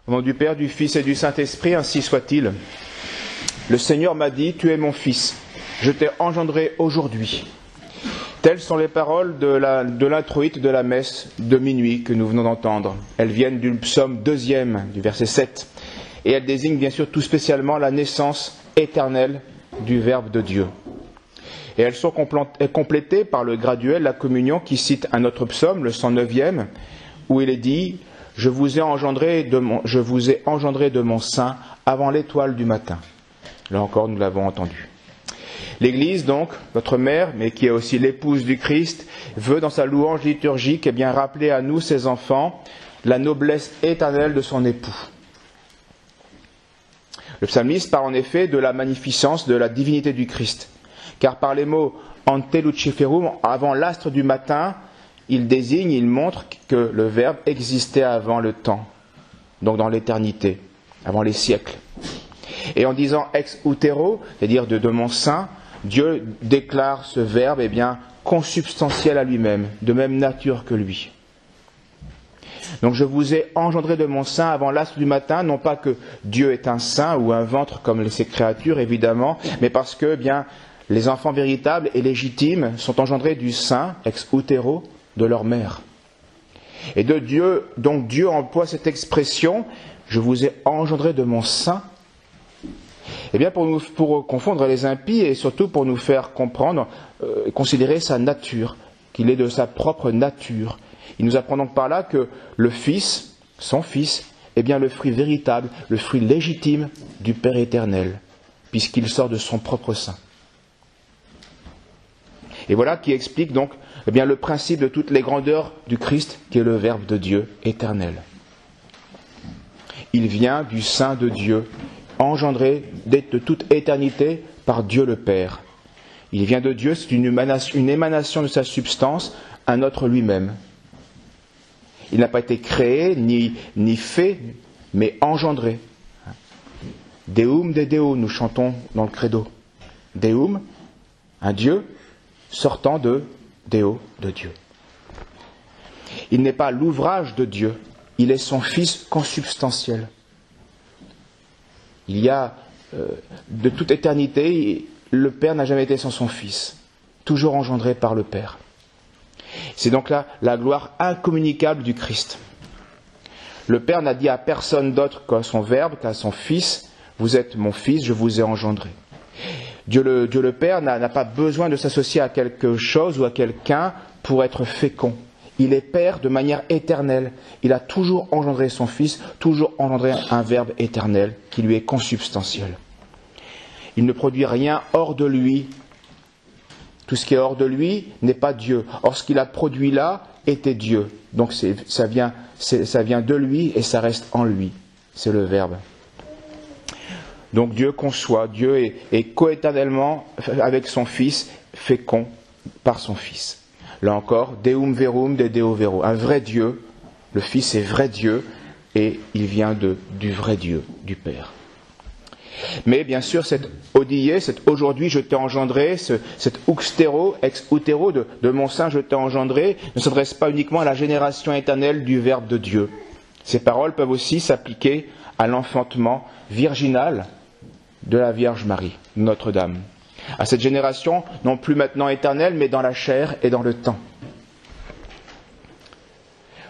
Au nom du Père, du Fils et du Saint-Esprit, ainsi soit-il. Le Seigneur m'a dit, tu es mon Fils, je t'ai engendré aujourd'hui. Telles sont les paroles de l'introïte de la messe de minuit que nous venons d'entendre. Elles viennent du psaume 2e, du verset 7. Et elles désignent bien sûr tout spécialement la naissance éternelle du Verbe de Dieu. Et elles sont complétées par le graduel, la communion, qui cite un autre psaume, le 109e, où il est dit « Je vous ai engendré de mon sein avant l'étoile du matin ». Là encore, nous l'avons entendu. L'Église, donc, notre mère, mais qui est aussi l'épouse du Christ, veut, dans sa louange liturgique, rappeler à nous, ses enfants, la noblesse éternelle de son époux. Le psalmiste parle en effet de la magnificence de la divinité du Christ, car par les mots « ante luciferum » avant l'astre du matin, il montre que le Verbe existait avant le temps, donc dans l'éternité, avant les siècles. Et en disant ex utero, c'est-à-dire de mon sein, Dieu déclare ce Verbe consubstantiel à lui-même, de même nature que lui. Donc je vous ai engendré de mon sein avant l'astre du matin, non pas que Dieu est un sein ou un ventre comme ses créatures évidemment, mais parce que les enfants véritables et légitimes sont engendrés du sein, ex utero, de leur mère. Et de Dieu, donc Dieu emploie cette expression, je vous ai engendré de mon sein, pour confondre les impies et surtout pour nous faire comprendre, considérer sa nature, qu'il est de sa propre nature. Il nous apprend donc par là que le Fils, son Fils, est bien le fruit véritable, le fruit légitime du Père éternel, puisqu'il sort de son propre sein. Et voilà qui explique donc le principe de toutes les grandeurs du Christ, qui est le Verbe de Dieu éternel. Il vient du sein de Dieu, engendré de toute éternité par Dieu le Père. Il vient de Dieu, c'est une émanation de sa substance, un autre lui-même. Il n'a pas été créé, ni fait, mais engendré. Deum de Deo, nous chantons dans le credo. Deum, un Dieu, sortant de Deo, de Dieu. Il n'est pas l'ouvrage de Dieu, il est son Fils consubstantiel. Il y a, de toute éternité, le Père n'a jamais été sans son Fils, toujours engendré par le Père. C'est donc là la gloire incommunicable du Christ. Le Père n'a dit à personne d'autre qu'à son Verbe, qu'à son Fils, vous êtes mon Fils, je vous ai engendré. Dieu le Père n'a pas besoin de s'associer à quelque chose ou à quelqu'un pour être fécond. Il est Père de manière éternelle. Il a toujours engendré son Fils, toujours engendré un Verbe éternel qui lui est consubstantiel. Il ne produit rien hors de lui. Tout ce qui est hors de lui n'est pas Dieu. Or, ce qu'il a produit là était Dieu. Donc ça vient de lui et ça reste en lui. C'est le Verbe. Donc Dieu conçoit, Dieu est coéternellement avec son Fils, fécond par son Fils. Là encore, Deum verum de Deo vero. Un vrai Dieu, le Fils est vrai Dieu et il vient du vrai Dieu, du Père. Mais bien sûr, cet odie, cet aujourd'hui je t'ai engendré, cet uxtero, ex utero, de mon sein je t'ai engendré, ne s'adresse pas uniquement à la génération éternelle du Verbe de Dieu. Ces paroles peuvent aussi s'appliquer à l'enfantement virginal de la Vierge Marie, Notre-Dame. À cette génération, non plus maintenant éternelle, mais dans la chair et dans le temps.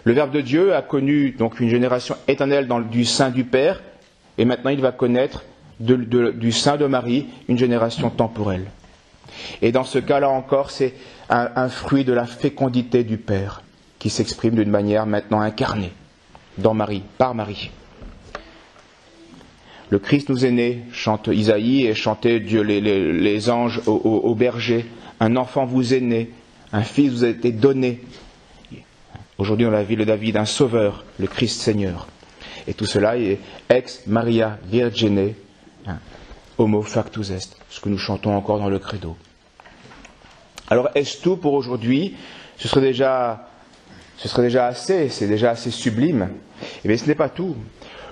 Le Verbe de Dieu a connu donc une génération éternelle du sein du Père, et maintenant il va connaître du sein de Marie une génération temporelle. Et dans ce cas-là encore, c'est un fruit de la fécondité du Père qui s'exprime d'une manière maintenant incarnée dans Marie, par Marie. Le Christ nous est né, chante Isaïe et chantait Dieu les anges au berger. Un enfant vous est né, un fils vous a été donné. Aujourd'hui dans la ville de David, un sauveur, le Christ Seigneur. Et tout cela est ex Maria Virgine, homo factus est, ce que nous chantons encore dans le credo. Alors est-ce tout pour aujourd'hui? Ce serait déjà assez, c'est déjà assez sublime. Eh bien ce n'est pas tout.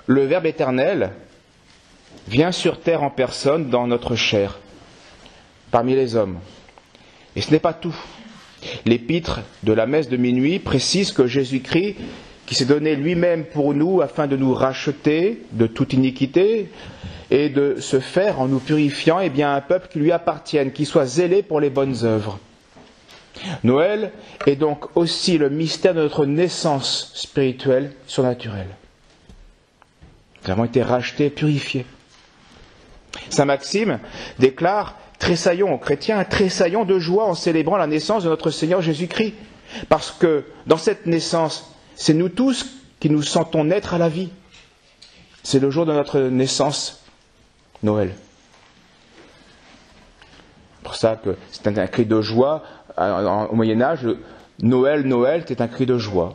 Le Verbe éternel vient sur terre en personne dans notre chair, parmi les hommes. Et ce n'est pas tout. L'épître de la messe de minuit précise que Jésus-Christ qui s'est donné lui-même pour nous afin de nous racheter de toute iniquité et de se faire, en nous purifiant, un peuple qui lui appartienne, qui soit zélé pour les bonnes œuvres. Noël est donc aussi le mystère de notre naissance spirituelle, surnaturelle. Nous avons été rachetés, purifiés. Saint Maxime déclare: tressaillons aux chrétiens, tressaillons de joie en célébrant la naissance de notre Seigneur Jésus-Christ. Parce que dans cette naissance, c'est nous tous qui nous sentons naître à la vie. C'est le jour de notre naissance, Noël. C'est pour ça que c'est un cri de joie. Au Moyen-Âge, Noël, Noël, c'est un cri de joie.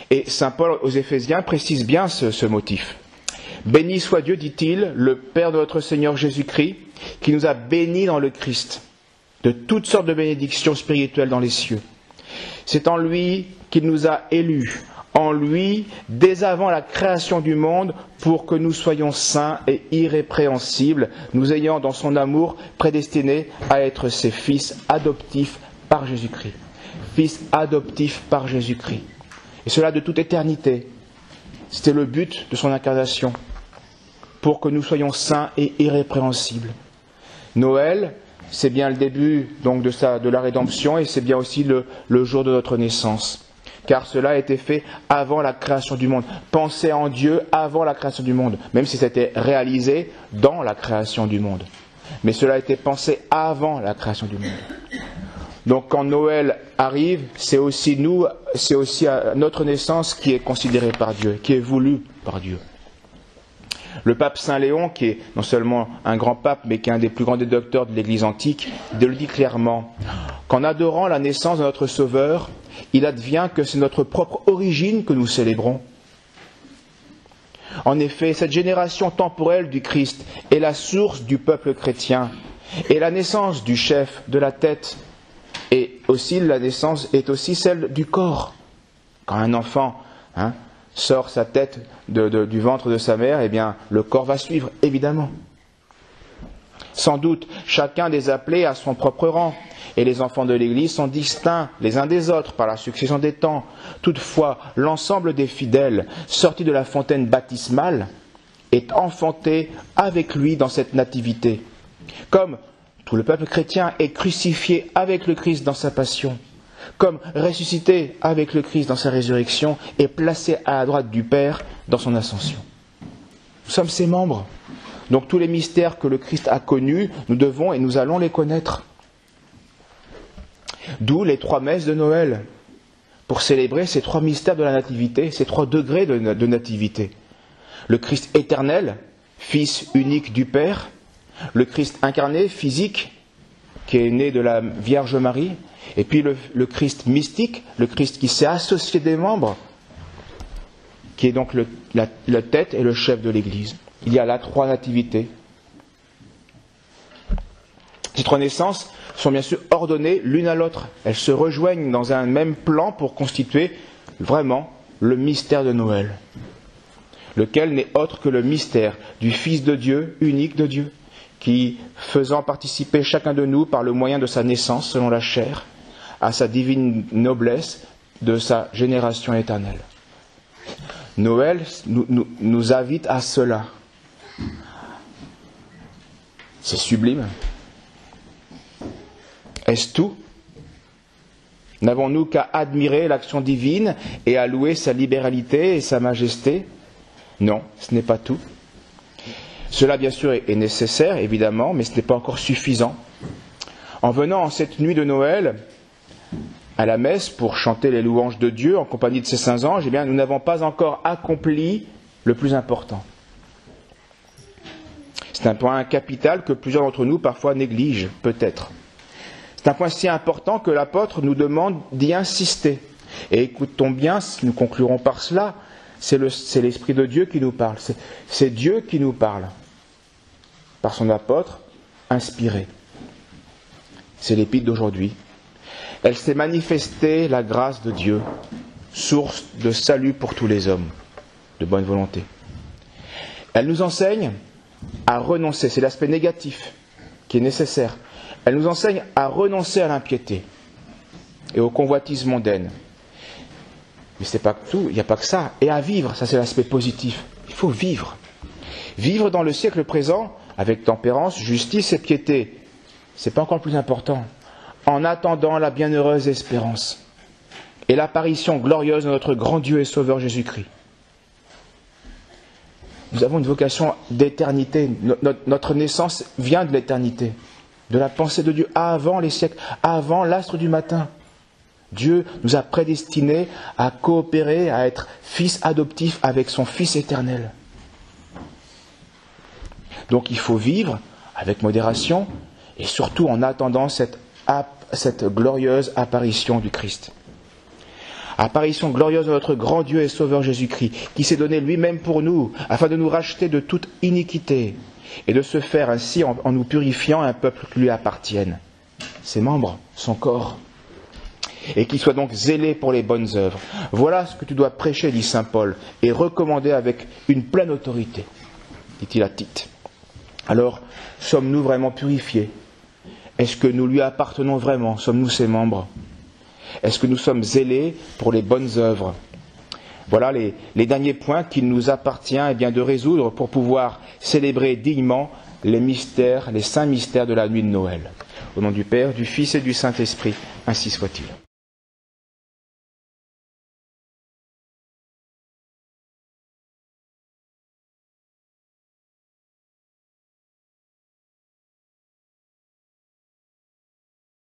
Et saint Paul aux Éphésiens précise bien ce motif. Béni soit Dieu, dit-il, le Père de notre Seigneur Jésus-Christ, qui nous a bénis dans le Christ, de toutes sortes de bénédictions spirituelles dans les cieux. C'est en lui qu'il nous a élus, en lui, dès avant la création du monde, pour que nous soyons saints et irrépréhensibles, nous ayant dans son amour prédestinés à être ses fils adoptifs par Jésus-Christ. Fils adoptifs par Jésus-Christ. Et cela de toute éternité. C'était le but de son incarnation, pour que nous soyons saints et irrépréhensibles. Noël, c'est bien le début donc de la rédemption, et c'est bien aussi le jour de notre naissance. Car cela a été fait avant la création du monde. Pensez en Dieu avant la création du monde, même si c'était réalisé dans la création du monde. Mais cela a été pensé avant la création du monde. Donc quand Noël arrive, c'est aussi notre naissance qui est considérée par Dieu, qui est voulue par Dieu. Le pape Saint Léon, qui est non seulement un grand pape, mais qui est un des plus grands des docteurs de l'Église antique, il le dit clairement: qu'en adorant la naissance de notre Sauveur, il advient que c'est notre propre origine que nous célébrons. En effet, cette génération temporelle du Christ est la source du peuple chrétien, et la naissance du chef, de la tête, et aussi la naissance est aussi celle du corps. Quand un enfant sort sa tête du ventre de sa mère, le corps va suivre, évidemment. Sans doute, chacun des appelés a son propre rang, et les enfants de l'Église sont distincts les uns des autres par la succession des temps. Toutefois, l'ensemble des fidèles, sortis de la fontaine baptismale, est enfanté avec lui dans cette nativité. Comme tout le peuple chrétien est crucifié avec le Christ dans sa passion, comme ressuscité avec le Christ dans sa résurrection et placé à la droite du Père dans son ascension. Nous sommes ses membres. Donc tous les mystères que le Christ a connus, nous devons et nous allons les connaître. D'où les 3 messes de Noël, pour célébrer ces 3 mystères de la nativité, ces 3 degrés de nativité. Le Christ éternel, Fils unique du Père, le Christ incarné, physique, qui est né de la Vierge Marie, et puis le Christ mystique, le Christ qui s'est associé des membres, qui est donc la tête et le chef de l'Église. Il y a là 3 nativités. Ces 3 naissances sont bien sûr ordonnées l'une à l'autre. Elles se rejoignent dans un même plan pour constituer vraiment le mystère de Noël, lequel n'est autre que le mystère du Fils de Dieu, unique de Dieu, qui, faisant participer chacun de nous par le moyen de sa naissance selon la chair, à sa divine noblesse de sa génération éternelle. Noël nous invite à cela. C'est sublime. Est-ce tout ? N'avons-nous qu'à admirer l'action divine et à louer sa libéralité et sa majesté ? Non, ce n'est pas tout. Cela, bien sûr, est nécessaire, évidemment, mais ce n'est pas encore suffisant. En venant en cette nuit de Noël à la messe pour chanter les louanges de Dieu en compagnie de ses saints anges, nous n'avons pas encore accompli le plus important. C'est un point capital que plusieurs d'entre nous parfois négligent, peut-être. C'est un point si important que l'apôtre nous demande d'y insister. Et écoutons bien, nous conclurons par cela, c'est l'Esprit de Dieu qui nous parle. C'est Dieu qui nous parle, par son apôtre inspiré. C'est l'épître d'aujourd'hui. Elle s'est manifestée, la grâce de Dieu, source de salut pour tous les hommes, de bonne volonté. Elle nous enseigne à renoncer, c'est l'aspect négatif qui est nécessaire. Elle nous enseigne à renoncer à l'impiété. et aux convoitises mondaines. Mais c'est pas tout, il n'y a pas que ça. Et à vivre, ça c'est l'aspect positif. Il faut vivre. Vivre dans le siècle présent avec tempérance, justice et piété. C'est pas encore plus important. En attendant la bienheureuse espérance et l'apparition glorieuse de notre grand Dieu et Sauveur Jésus-Christ. Nous avons une vocation d'éternité. Notre naissance vient de l'éternité, de la pensée de Dieu avant les siècles, avant l'astre du matin. Dieu nous a prédestinés à coopérer, à être fils adoptifs avec son Fils éternel. Donc il faut vivre avec modération et surtout en attendant cette glorieuse apparition du Christ. Apparition glorieuse de notre grand Dieu et Sauveur Jésus-Christ, qui s'est donné lui-même pour nous, afin de nous racheter de toute iniquité, et de se faire ainsi en nous purifiant un peuple qui lui appartienne, ses membres, son corps, et qu'il soit donc zélé pour les bonnes œuvres. Voilà ce que tu dois prêcher, dit saint Paul, et recommander avec une pleine autorité, dit-il à Tite. Alors, sommes-nous vraiment purifiés? Est-ce que nous lui appartenons vraiment? Sommes-nous ses membres? Est-ce que nous sommes zélés pour les bonnes œuvres? Voilà les derniers points qu'il nous appartient de résoudre pour pouvoir célébrer dignement les mystères, les saints mystères de la nuit de Noël. Au nom du Père, du Fils et du Saint-Esprit, ainsi soit-il.